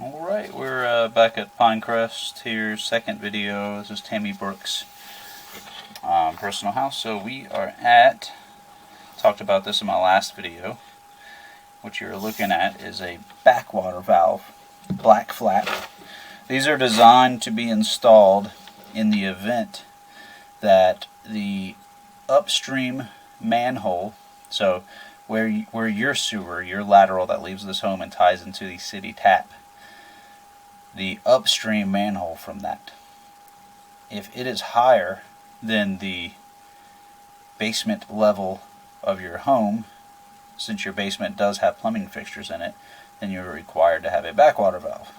Alright, we're back at Pinecrest here, second video. This is Tammy Brooks' personal house. So we are at, talked about this in my last video. What you're looking at is a backwater valve, black flat. These are designed to be installed in the event that the upstream manhole, so where your sewer, your lateral that leaves this home and ties into the city tap, the upstream manhole from that, if it is higher than the basement level of your home, since your basement does have plumbing fixtures in it, then you're required to have a backwater valve.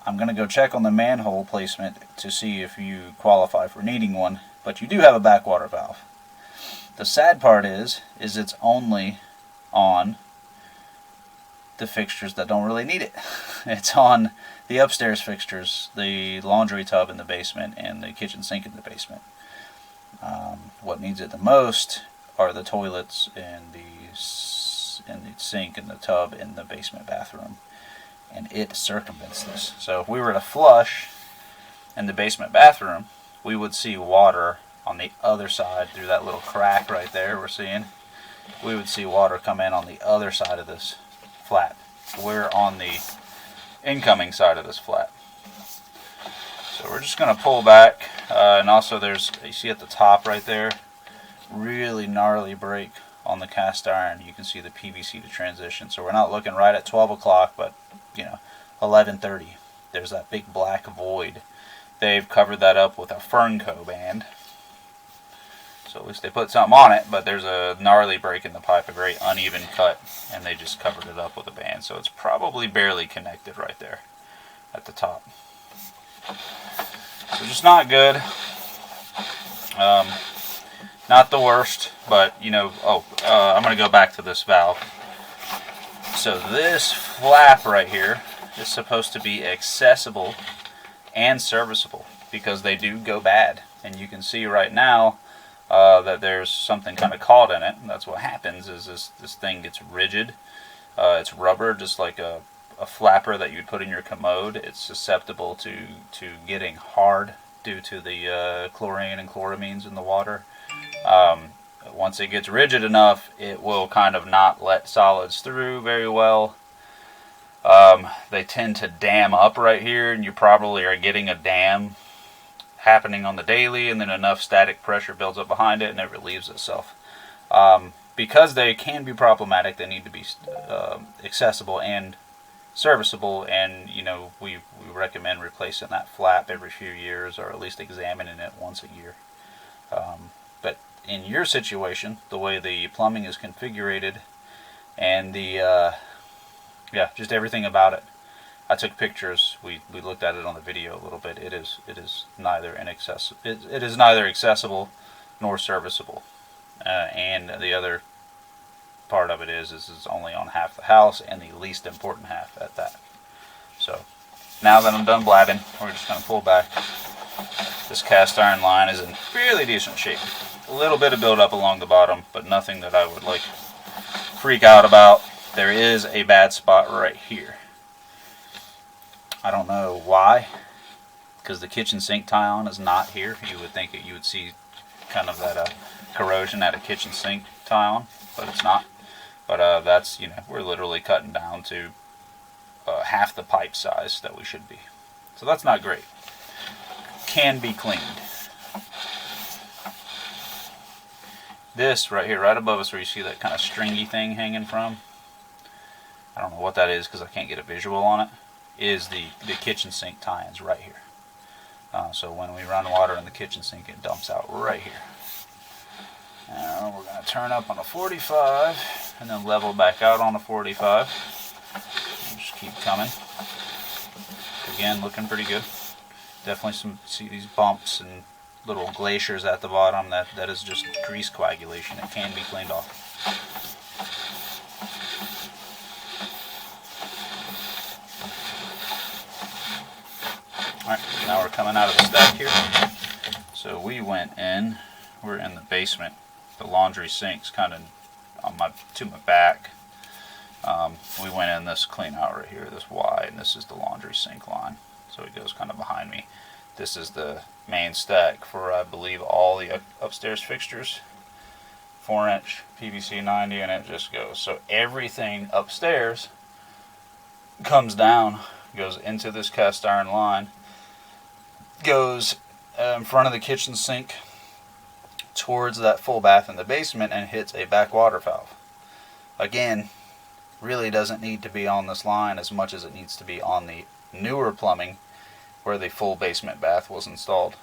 I'm going to go check on the manhole placement to see if you qualify for needing one, but you do have a backwater valve. The sad part is it's only on the fixtures that don't really need it. It's on the upstairs fixtures, the laundry tub in the basement and the kitchen sink in the basement. What needs it the most are the toilets and the sink and the tub in the basement bathroom, and it circumvents this. So if we were to flush in the basement bathroom, we would see water on the other side through that little crack right there we're seeing. We would see water come in on the other side of this flat. We're on the incoming side of this flat. So we're just going to pull back, and also there's, you see at the top right there, really gnarly break on the cast iron. You can see the PVC to transition. So we're not looking right at 12 o'clock, but 11:30. There's that big black void. They've covered that up with a Fernco band. So at least they put something on it, but there's a gnarly break in the pipe, a very uneven cut, and they just covered it up with a band. So it's probably barely connected right there at the top. So just not good. Not the worst, but I'm going to go back to this valve. So this flap right here is supposed to be accessible and serviceable, because they do go bad. And you can see right now that there's something kind of caught in it. And that's what happens, is this thing gets rigid. It's rubber, just like a flapper that you'd put in your commode. It's susceptible to getting hard due to the chlorine and chloramines in the water. Once it gets rigid enough, it will kind of not let solids through very well. They tend to dam up right here, and you probably are getting a dam happening on the daily, and then enough static pressure builds up behind it and it relieves itself. Because they can be problematic, they need to be accessible and serviceable, and we recommend replacing that flap every few years, or at least examining it once a year. But in your situation, the way the plumbing is configured and the just everything about it, I took pictures. We looked at it on the video a little bit. It is neither inaccessible. It is neither accessible nor serviceable. And the other part of it is it's only on half the house, and the least important half at that. So now that I'm done blabbing, we're just going to pull back. This cast iron line is in fairly decent shape. A little bit of buildup along the bottom, but nothing that I would freak out about. There is a bad spot right here. I don't know why, because the kitchen sink tie-on is not here. You would think that you would see kind of that corrosion at a kitchen sink tie-on, but it's not. But that's, we're literally cutting down to half the pipe size that we should be. So that's not great. Can be cleaned. This right here, right above us, where you see that kind of stringy thing hanging from, I don't know what that is because I can't get a visual on it, is the kitchen sink tie-ins right here. So when we run water in the kitchen sink, it dumps out right here. Now we're going to turn up on a 45 and then level back out on a 45. And just keep coming. Again, looking pretty good. Definitely see these bumps and little glaciers at the bottom. That is just grease coagulation. It can be cleaned off. Alright, now we're coming out of the stack here. So we went in, we're in the basement. The laundry sink's kind of to my back. We went in this clean out right here, this Y, and this is the laundry sink line. So it goes kind of behind me. This is the main stack for, I believe, all the upstairs fixtures. 4-inch PVC 90, and it just goes. So everything upstairs comes down, goes into this cast iron line, goes in front of the kitchen sink towards that full bath in the basement, and hits a back water valve. Again, really doesn't need to be on this line as much as it needs to be on the newer plumbing where the full basement bath was installed,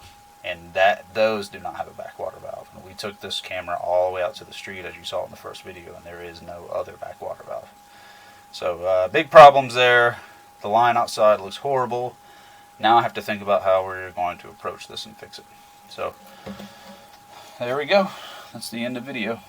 and those do not have a backwater valve. And we took this camera all the way out to the street, as you saw in the first video, and there is no other backwater valve. So big problems there. The line outside looks horrible. Now I have to think about how we're going to approach this and fix it. So there we go. That's the end of the video.